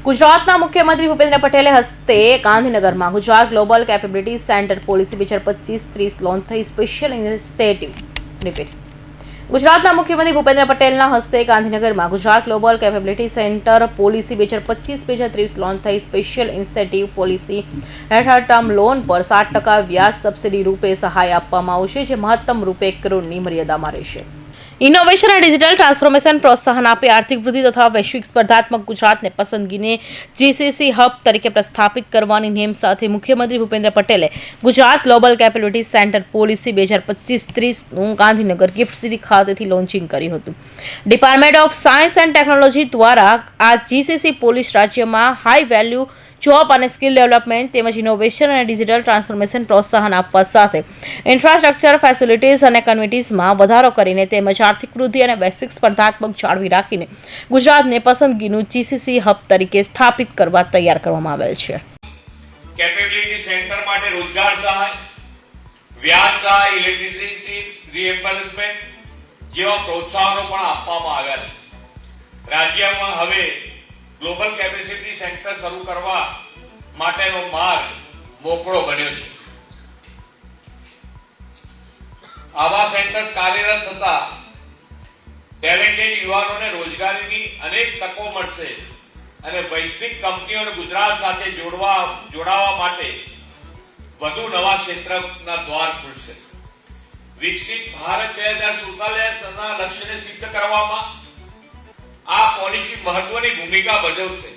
ગુજરાતના મુખ્યમંત્રી ભૂપેન્દ્ર પટેલે હસ્તે ગાંધીનગરમાં Gujarat global capability centre policy 2025-30 launch થઈ. Special initiative repeat. ગુજરાતના મુખ્યમંત્રી ભૂપેન્દ્ર પટેલના હસ્તે ગાંધીનગરમાં Gujarat global capability centre policy 2025-30 launch થઈ. સ્પેશિયલ ઇનિશિયેટિવ પોલિસી હેઠળ ટર્મ લોન પર 7% વ્યાજ સબસિડી રૂપે સહાય આપવામાં આવશે, જે મહત્તમ રૂપે 1 કરોડની મર્યાદામાં રહેશે. ઇનોવેશન અને ડિજિટલ ટ્રાન્સફોર્મેશન પ્રોત્સાહન આપી આર્થિક વૃદ્ધિ તથા વૈશ્વિક સ્પર્ધાત્મક ગુજરાતને પસંદગીને જીસીસી હબ તરીકે પ્રસ્થાપિત કરવાની નેમ સાથે મુખ્યમંત્રી ભૂપેન્દ્ર પટેલે Gujarat global capability centre policy 2025-30નું ગાંધીનગર ગિફ્ટ સિટી ખાતેથી લોન્ચિંગ કર્યું હતું. Department of science and technology દ્વારા આ જીસીસી પોલિસ રાજ્યમાં હાઈ વેલ્યુ જોબ અને સ્કિલ ડેવલપમેન્ટ તેમજ ઇનોવેશન અને ડિજિટલ ટ્રાન્સફોર્મેશન પ્રોત્સાહન આપવા સાથે ઇન્ફ્રાસ્ટ્રક્ચર ફેસિલિટીઝ અને કન્વિટીઝમાં વધારો કરીને તેમજ આર્થિક વૃદ્ધિ અને વૈશ્વિક સ્પર્ધાત્મક જાળવી રાખીને ગુજરાતને પસંદગીનું જીસીસી હબ તરીકે સ્થાપિત કરવા તૈયાર કરવામાં આવેલ છે. કેપેબિલિટી સેન્ટર માટે રોજગાર સહાય, વ્યાજ સહાય, ઇલેક્ટ્રિસિટી રીએમ્બર્સમેન્ટ જેવા પ્રોત્સાહનો પણ આપવામાં આવ્યા છે. રાજ્યમાં હવે ગ્લોબલ કેપેસિટી સેન્ટર શરૂ કરવા માટેનો માર્ગ મોકળો બન્યો છે. આવા સેન્ટર્સ કાર્યરત થતા ટેલેન્ટેડ યુવાનોને રોજગારીની અનેક તકો મળશે અને વૈશ્વિક કંપનીઓને ગુજરાત સાથે જોડાવા માટે વધુ નવા ક્ષેત્રના દ્વાર ખુલશે. વિકસિત ભારત 2047ના લક્ષ્યને સિદ્ધ કરવામાં આ પોલિસી મહત્વની ભૂમિકા ભજવશે.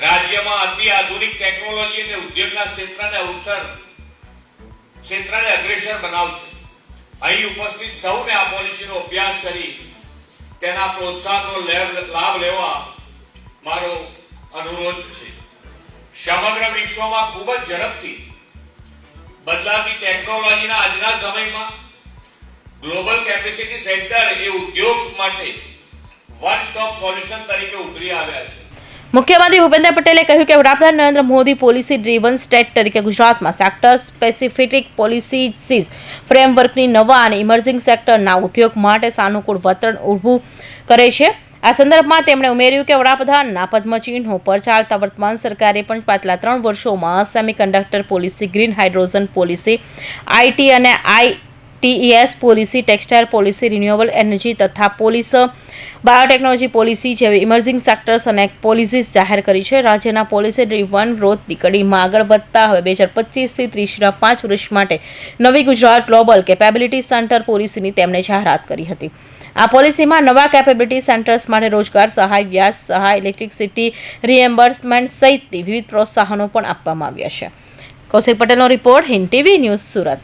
રાજ્યમાં અતિ આધુનિક ટેકનોલોજી અને ઉદ્યોગના ક્ષેત્રને અગ્રેસર બનાવશે. અહીં ઉપસ્થિત સૌને આ પોલિસીનો અભ્યાસ કરી તેના પ્રોત્સાહનનો લાભ લેવા મારો અનુરોધ છે. સમગ્ર વિશ્વમાં ખૂબ જ ઝડપથી બદલાતી ટેકનોલોજીના આજના સમયમાં ગ્લોબલ કેપેસિટી સેન્ટર એ ઉદ્યોગ માટે વન સ્ટોપ સોલ્યુશન તરીકે ઉભરી આવ્યા છે. મુખ્યમંત્રી ભૂપેન્દ્ર પટેલે કહ્યું કે વડાપ્રધાન Narendra Modi policy driven state તરીકે ગુજરાતમાં સેક્ટર સ્પેસિફિક પોલિસીઝ ફ્રેમવર્કની નવા અને ઇમર્જિંગ સેક્ટરના ઉદ્યોગ માટે સાનુકૂળ વાતાવરણ ઊભું કરે છે. આ સંદર્ભમાં તેમણે ઉમેર્યું કે વડાપ્રધાનના પદ્મચિહ્નો પર ચાલતા વર્તમાન સરકારે પણ પાછલા 3 વર્ષોમાં semiconductor policy, green hydrogen policy, IT અને ITES policy, textile policy, renewable energy તથા બાયોટેકનોલોજી પોલિસી જેવી ઇમર્જિંગ સેક્ટર્સ અને પોલિસીઝ જાહેર કરી છે. રાજ્યના પોલિસી ડ્રીવન ગ્રોથની કડીમાં આગળ વધતા હવે 2025થી 30ના 5 વર્ષ માટે નવી ગુજરાત ગ્લોબલ કેપેબિલિટી સેન્ટર પોલિસીની તેમણે જાહેરાત કરી હતી. આ પોલિસીમાં નવા કેપેબિલિટી સેન્ટર્સ માટે રોજગાર સહાય, વ્યાજ સહાય, ઇલેક્ટ્રિસિટી રીએમ્બર્સમેન્ટ સહિતની વિવિધ પ્રોત્સાહનો પણ આપવામાં આવ્યા છે. કૌશિક પટેલનો report, Hind TV news, Surat.